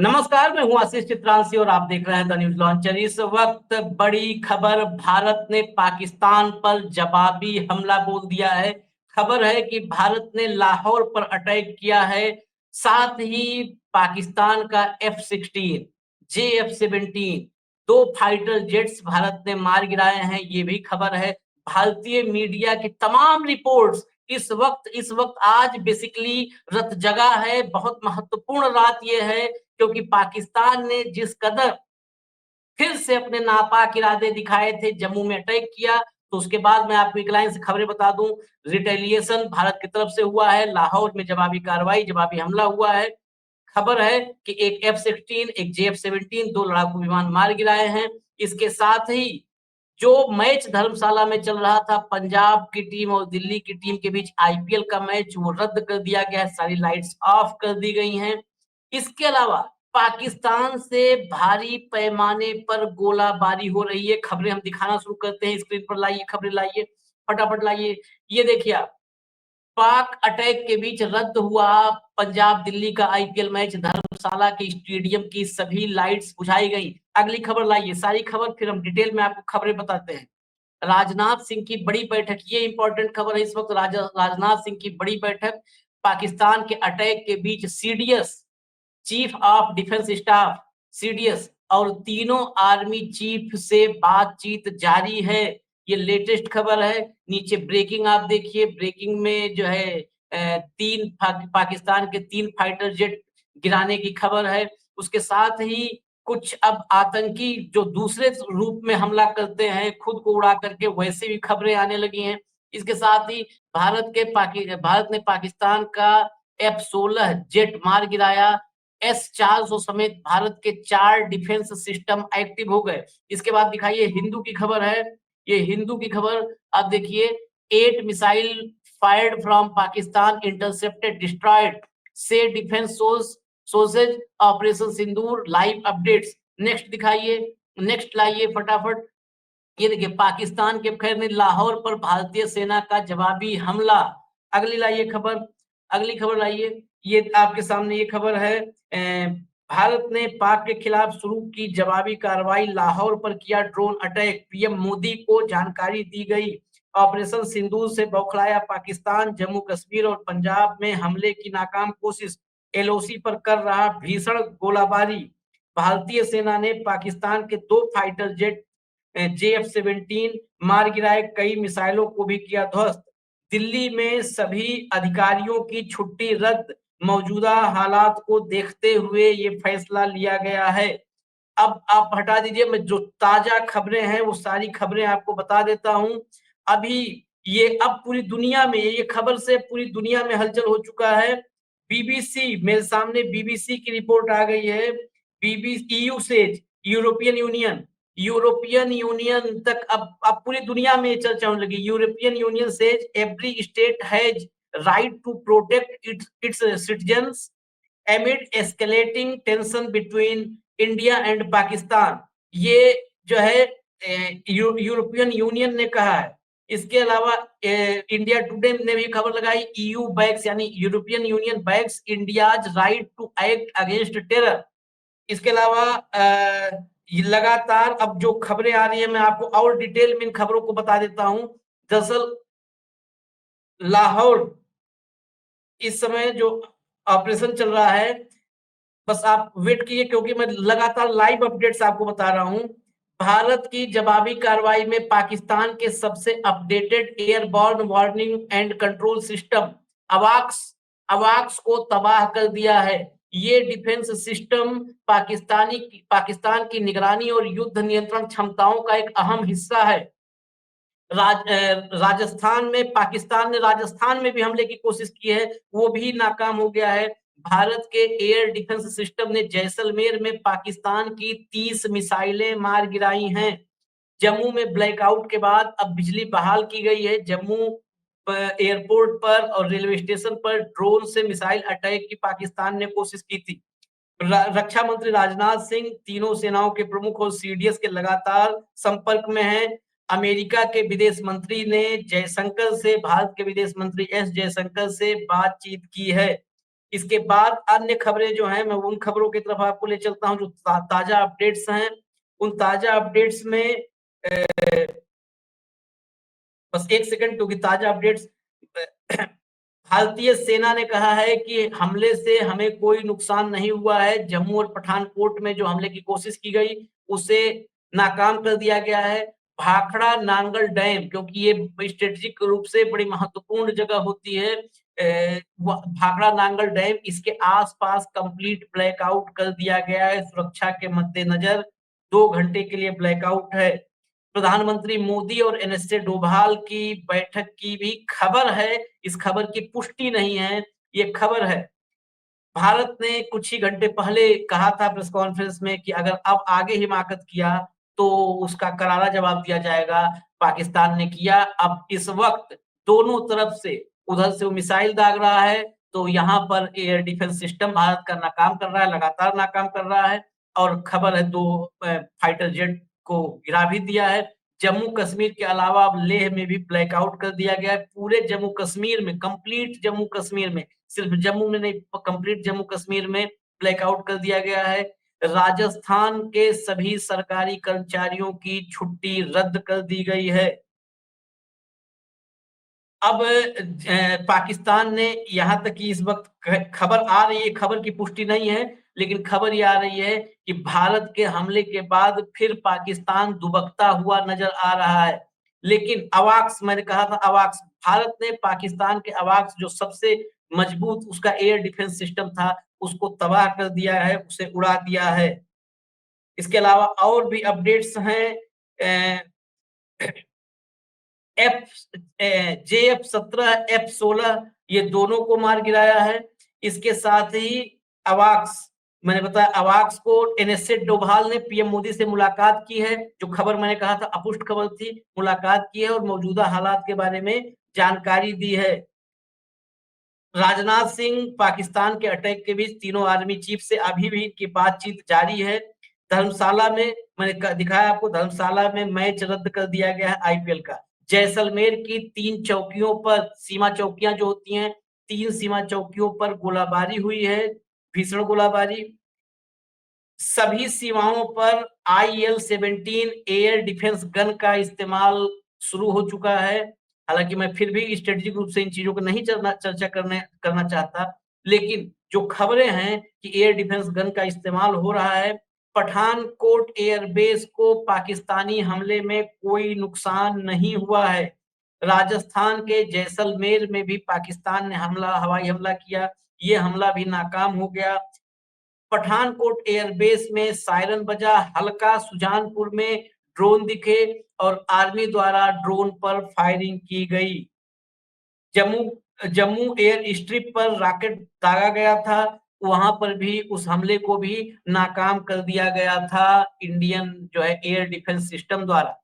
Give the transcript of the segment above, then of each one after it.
नमस्कार, मैं हूं आशीष चित्रांशी और आप देख रहे हैं द न्यूज लॉन्चर। इस वक्त बड़ी खबर, भारत ने पाकिस्तान पर जवाबी हमला बोल दिया है। खबर है कि भारत ने लाहौर पर अटैक किया है। साथ ही पाकिस्तान का F-16, JF-17 दो फाइटर जेट्स भारत ने मार गिराए हैं, ये भी खबर है। भारतीय मीडिया की तमाम रिपोर्ट्स इस वक्त आज बेसिकली रत जगा है। बहुत महत्वपूर्ण रात ये है क्योंकि पाकिस्तान ने जिस कदर फिर से अपने नापाक इरादे दिखाए थे, जम्मू में अटैक किया, तो उसके बाद मैं आपको एक लाइन से खबरें बता दूं। रिटेलिएशन भारत की तरफ से हुआ है, लाहौर में जवाबी कार्रवाई, जवाबी हमला हुआ है। खबर है कि एक F-16, एक JF-17 दो लड़ाकू विमान मार गिराए हैं। इसके साथ ही जो मैच धर्मशाला में चल रहा था, पंजाब की टीम और दिल्ली की टीम के बीच IPL का मैच, वो रद्द कर दिया गया है, सारी लाइट्स ऑफ कर दी गई हैं। इसके अलावा पाकिस्तान से भारी पैमाने पर गोलाबारी हो रही है। खबरें हम दिखाना शुरू करते हैं, स्क्रीन पर लाइए, खबरें लाइए, फटाफट लाइए। ये देखिए आप, पाक अटैक के बीच रद्द हुआ पंजाब दिल्ली का IPL मैच, धर्मशाला के स्टेडियम की सभी लाइट्स बुझाई गई। अगली खबर लाइए, सारी खबर फिर हम डिटेल में आपको खबरें बताते हैं। राजनाथ सिंह की बड़ी बैठक, ये इंपॉर्टेंट खबर है इस वक्त। राजनाथ सिंह की बड़ी बैठक, पाकिस्तान के अटैक के बीच CDS, chief of defence staff, CDS और तीनों आर्मी चीफ से बातचीत जारी है। ये लेटेस्ट खबर है। नीचे ब्रेकिंग आप देखिए, ब्रेकिंग में जो है पाकिस्तान के 3 फाइटर जेट गिराने की खबर है। उसके साथ ही कुछ अब आतंकी जो दूसरे रूप में हमला करते हैं, खुद को उड़ा करके, वैसे भी खबरें आने लगी हैं। इसके साथ ही भारत ने पाकिस्तान का F-16 जेट मार गिराया। S-400 समेत भारत के 4 डिफेंस सिस्टम एक्टिव हो गए। इसके बाद दिखाइए, हिंदू की खबर है। ये हिंदू की खबर आप देखिए, 8 missile fired from Pakistan intercepted destroyed से डिफेंस सोर्सेज ऑपरेशन सिंदूर लाइव अपडेट्स। नेक्स्ट दिखाइए, नेक्स्ट लाइए फटाफट। ये देखिए, पाकिस्तान के खैर ने लाहौर पर भारतीय सेना का जवाबी हमला। अगली लाइए खबर, अगली खबर लाइए। ये आपके सामने ये खबर है, भारत ने पाक के खिलाफ शुरू की जवाबी कार्रवाई, लाहौर पर किया ड्रोन अटैक, PM मोदी को जानकारी दी गई। ऑपरेशन सिंदूर से बौखलाया पाकिस्तान, जम्मू कश्मीर और पंजाब में हमले की नाकाम कोशिश, LOC पर कर रहा भीषण गोलाबारी। भारतीय सेना ने पाकिस्तान के 2 फाइटर जेट JF-17 मार गिराए, कई मिसाइलों को भी किया ध्वस्त। दिल्ली में सभी अधिकारियों की छुट्टी रद्द, मौजूदा हालात को देखते हुए ये फैसला लिया गया है। अब आप हटा दीजिए, मैं जो ताजा खबरें हैं वो सारी खबरें आपको बता देता हूं। अभी ये अब पूरी दुनिया में, ये खबर से पूरी दुनिया में हलचल हो चुका है। BBC, मेरे सामने BBC की रिपोर्ट आ गई है। BBC, EU से यूरोपियन यूनियन तक अब पूरी दुनिया में चर्चा होने लगी। European Union says every state has right to protect its citizens amid escalating tension between India and Pakistan. ये जो है यूरोपियन यूनियन ने कहा है। इसके अलावा इंडिया टुडे ने भी खबर लगाई, EU बैक्स, यानी European Union backs India's right to act against terror. इसके अलावा लगातार अब जो खबरें आ रही है, मैं आपको और डिटेल में इन खबरों को बता देता हूं। दरअसल लाहौर इस समय जो ऑपरेशन चल रहा है, बस आप वेट कीजिए क्योंकि मैं लगातार लाइव अपडेट्स आपको बता रहा हूं। भारत की जवाबी कार्रवाई में पाकिस्तान के सबसे updated airborne warning and control system अवाक्स अवाक्स को तबाह कर दिया है। ये डिफेंस सिस्टम पाकिस्तान की निगरानी और युद्ध नियंत्रण क्षमताओं का एक अहम हिस्सा है। राजस्थान में पाकिस्तान ने राजस्थान में भी हमले की कोशिश की है, वो भी नाकाम हो गया है। भारत के एयर डिफेंस सिस्टम ने जैसलमेर में पाकिस्तान की 30 मिसाइलें मार गिराई हैं। जम्मू में ब्लैकआउट के बाद अब बिजली बहाल की गई है। जम्मू एयरपोर्ट पर और रेलवे स्टेशन पर ड्रोन से मिसाइल अटैक की पाकिस्तान ने कोशिश की थी। रक्षा मंत्री राजनाथ सिंह तीनों सेनाओं के प्रमुख और CDS के लगातार संपर्क में हैं। अमेरिका के विदेश मंत्री ने जयशंकर से, भारत के विदेश मंत्री S जयशंकर से बातचीत की है। इसके बाद अन्य खबरें जो हैं, मैं उन खबरों की तरफ आपको ले चलता हूँ जो ताजा अपडेट्स हैं। उन ताजा अपडेट्स में बस एक सेकंड, क्योंकि ताजा अपडेट्स भारतीय सेना ने कहा है कि हमले से हमें कोई नुकसान नहीं हुआ है। जम्मू और पठानकोट में जो हमले की कोशिश की गई, उसे नाकाम कर दिया गया है। भाखड़ा नांगल डैम, क्योंकि ये स्ट्रेटेजिक रूप से बड़ी महत्वपूर्ण जगह होती है, भाखड़ा नांगल डैम, इसके आसपास कंप्लीट ब्लैकआउट कर दिया गया है। सुरक्षा के मद्देनजर 2 घंटे के लिए ब्लैकआउट है। प्रधानमंत्री मोदी और एनएसए डोभाल की बैठक की भी खबर है। इस खबर की पुष्टि नहीं है, ये खबर है। भारत ने कुछ ही घंटे पहले कहा था प्रेस कॉन्फ्रेंस में कि अगर अब आगे हिमाकत किया तो उसका करारा जवाब दिया जाएगा। पाकिस्तान ने किया। अब इस वक्त दोनों तरफ से, उधर से वो मिसाइल दाग रहा है, तो यहाँ पर एयर डिफेंस सिस्टम भारत का नाकाम कर रहा है, लगातार नाकाम कर रहा है। और खबर है 2 फाइटर जेट को गिरा भी दिया है। जम्मू कश्मीर के अलावा अब लेह में भी ब्लैकआउट कर दिया गया है। पूरे जम्मू कश्मीर में, कंप्लीट जम्मू कश्मीर में, सिर्फ जम्मू में नहीं, कंप्लीट जम्मू कश्मीर में ब्लैकआउट कर दिया गया है। राजस्थान के सभी सरकारी कर्मचारियों की छुट्टी रद्द कर दी गई है। अब पाकिस्तान ने, यहाँ तक कि इस वक्त खबर आ रही है, खबर की पुष्टि नहीं है, लेकिन खबर ये आ रही है कि भारत के हमले के बाद फिर पाकिस्तान दुबकता हुआ नजर आ रहा है। लेकिन अवाक्स, मैंने कहा था अवाक्स, भारत ने पाकिस्तान के अवाक्स जो सबसे मजबूत उसका एयर डिफेंस सिस्टम था, उसको तबाह कर दिया है, उसे उड़ा दिया है। इसके अलावा और भी अपडेट्स हैं। एफ JF-17, F-16, ये दोनों को मार गिराया है। इसके साथ ही अवाक्स, मैंने बताया अवाक्स को एनएसए डोभाल ने पीएम मोदी से मुलाकात की है। जो खबर मैंने कहा था अपुष्ट खबर थी, मुलाकात की है और मौजूदा हालात के बारे में जानकारी दी है। राजनाथ सिंह पाकिस्तान के अटैक के बीच तीनों आर्मी चीफ से अभी भी की बातचीत जारी है। धर्मशाला में, मैंने दिखाया आपको, धर्मशाला में मैच रद्द कर दिया गया है आईपीएल का। जैसलमेर की 3 चौकियों पर, सीमा चौकियां जो होती हैं, 3 सीमा चौकियों पर गोलाबारी हुई है, भीषण गोलाबारी। सभी सीमाओं पर IL-17 एयर डिफेंस गन का इस्तेमाल शुरू हो चुका है। हालांकि मैं फिर भी स्ट्रेटेजिक रूप से इन चीजों को नहीं चर्चा करना चाहता, लेकिन जो खबरें हैं कि एयर डिफेंस गन का इस्तेमाल हो रहा है। पठानकोट एयरबेस को पाकिस्तानी हमले में कोई नुकसान नहीं हुआ है। राजस्थान के जैसलमेर में भी पाकिस्तान ने हवाई हमला किया, ये हमला भी नाकाम हो गया। पठानकोट एयरबेस में सायरन बजा, हल्का सुजानपुर में ड्रोन दिखे और आर्मी द्वारा ड्रोन पर फायरिंग की गई। जम्मू जम्मू एयर स्ट्रिप पर रॉकेट दागा गया था, वहां पर भी उस हमले को भी नाकाम कर दिया गया था इंडियन जो है एयर डिफेंस सिस्टम द्वारा।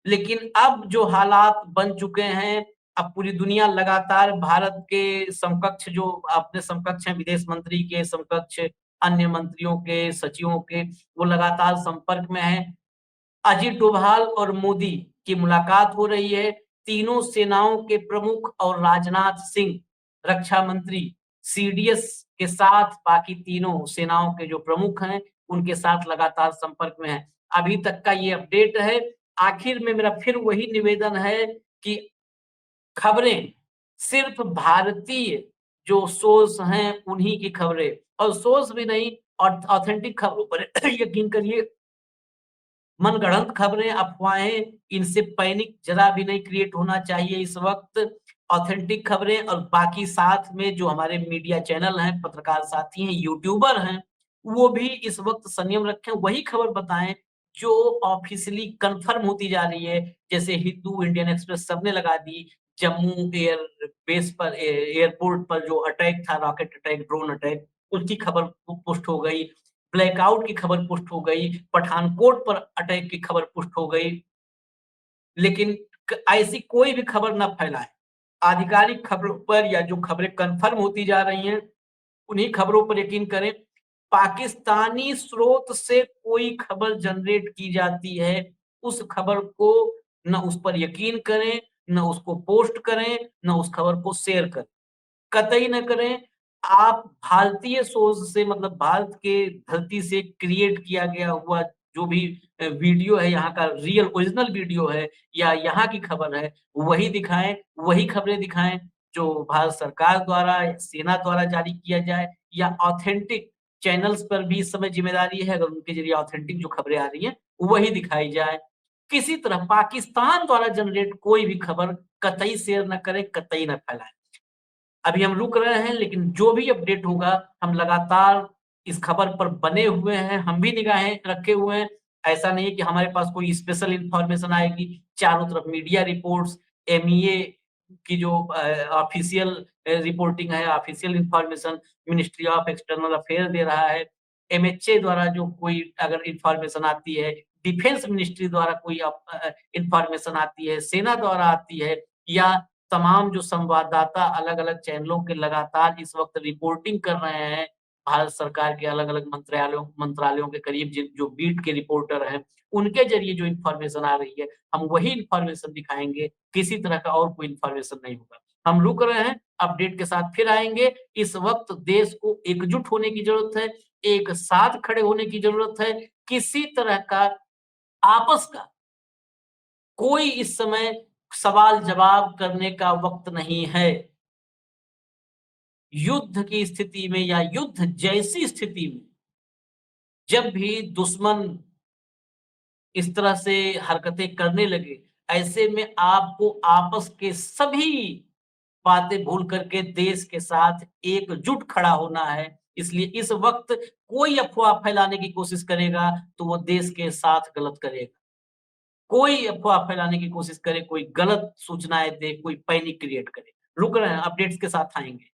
लेकिन अब जो हालात बन चुके हैं, अब पूरी दुनिया लगातार भारत के समकक्ष, जो अपने समकक्ष हैं, विदेश मंत्री के समकक्ष, अन्य मंत्रियों के, सचिवों के, वो लगातार संपर्क में है। अजित डोभाल और मोदी की मुलाकात हो रही है। तीनों सेनाओं के प्रमुख और राजनाथ सिंह रक्षा मंत्री सीडीएस के साथ, बाकी तीनों सेनाओं के जो प्रमुख हैं उनके साथ लगातार संपर्क में है। अभी तक का ये अपडेट है। आखिर में मेरा फिर वही निवेदन है कि खबरें सिर्फ भारतीय जो सोर्स हैं उन्हीं की खबरें, और सोर्स भी नहीं, और ऑथेंटिक खबरों पर यकीन करिए। मनगढ़ंत खबरें, अफवाहें, इनसे पैनिक जरा भी नहीं क्रिएट होना चाहिए इस वक्त। ऑथेंटिक खबरें, और बाकी साथ में जो हमारे मीडिया चैनल हैं, पत्रकार साथी हैं, यूट्यूबर हैं, वो भी इस वक्त संयम रखें, वही खबर बताएं जो ऑफिशियली कंफर्म होती जा रही है। जैसे हिंदू, इंडियन एक्सप्रेस सबने लगा दी। जम्मू एयर बेस पर, एयरपोर्ट पर जो अटैक था, रॉकेट अटैक, ड्रोन अटैक, उसकी खबर पुष्ट हो गई। ब्लैकआउट की खबर पुष्ट हो गई, पठानकोट पर अटैक की खबर पुष्ट हो गई। लेकिन ऐसी कोई भी खबर ना फैलाएं। आधिकारिक खबरों पर, या जो खबरें कंफर्म होती जा रही हैं, उन्हीं खबरों पर यकीन करें। पाकिस्तानी स्रोत से कोई खबर जनरेट की जाती है, उस खबर को न उस पर यकीन करें, न उसको पोस्ट करें, न उस खबर को शेयर करें, कतई न करें। आप भारतीय सोर्स से मतलब भारत के धरती से क्रिएट किया गया हुआ जो भी वीडियो है, यहाँ का रियल ओरिजिनल वीडियो है या यहाँ की खबर है, वही दिखाएँ, वही खबरें दिखाएँ जो भारत सरकार द्वारा, या सेना द्वारा जारी किया जाए या ऑथेंटिक चैनल्स पर भी इस समय ज़िम्मेदारी है, अगर उनके ज़रिए ऑथेंटिक जो खबरें आ रही हैं, वही दिखाई जाए। किसी तरह पाकिस्तान द्वारा जनरेट कोई भी खबर कतई शेयर ना करें, कतई ना फैलाएँ। अभी हम रुक रहे हैं, लेकिन जो भी अपडेट होगा, हम लगातार इस खबर पर बने हुए हैं, हम भी निगाहें रखे हुए हैं। ऐसा नहीं है कि हमारे पास कोई स्पेशल इन्फॉर्मेशन आएगी, चारों तरफ मीडिया रिपोर्ट्स, एमईए की जो ऑफिशियल रिपोर्टिंग है, official information ministry of external affair दे रहा है। एमएचए द्वारा जो कोई अगर इन्फॉर्मेशन आती है, डिफेंस मिनिस्ट्री द्वारा कोई इन्फॉर्मेशन आती है, सेना द्वारा आती है या तमाम जो संवाददाता अलग-अलग चैनलों के लगातार इस वक़्त रिपोर्टिंग कर रहे हैं, भारत सरकार के अलग-अलग मंत्रालयों मंत्रालयों के करीब जिन जो बीट के रिपोर्टर हैं, उनके ज़रिए जो इन्फॉर्मेशन आ रही है, हम वही इन्फॉर्मेशन दिखाएँगे, किसी तरह का और कोई इन्फॉर्मेशन नहीं होगा। हम रुक रहे हैं, अपडेट के साथ फिर आएँगे। इस वक़्त देश को एकजुट होने की ज़रूरत है, एक साथ खड़े होने की ज़रूरत है, किसी तरह का आपस का कोई इस समय सवाल-जवाब करने का वक़्त नहीं है। युद्ध की स्थिति में या युद्ध जैसी स्थिति में जब भी दुश्मन इस तरह से हरकतें करने लगे, ऐसे में आपको आपस के सभी बातें भूल करके देश के साथ एकजुट खड़ा होना है। इसलिए इस वक़्त कोई अफ़वाह फैलाने की कोशिश करेगा, तो वो देश के साथ गलत करेगा। कोई अफ़वाह फैलाने की कोशिश करे, कोई गलत सूचनाएँ दे, कोई पैनिक क्रिएट करे। रुक रहे हैं, अपडेट्स के साथ आएँगे।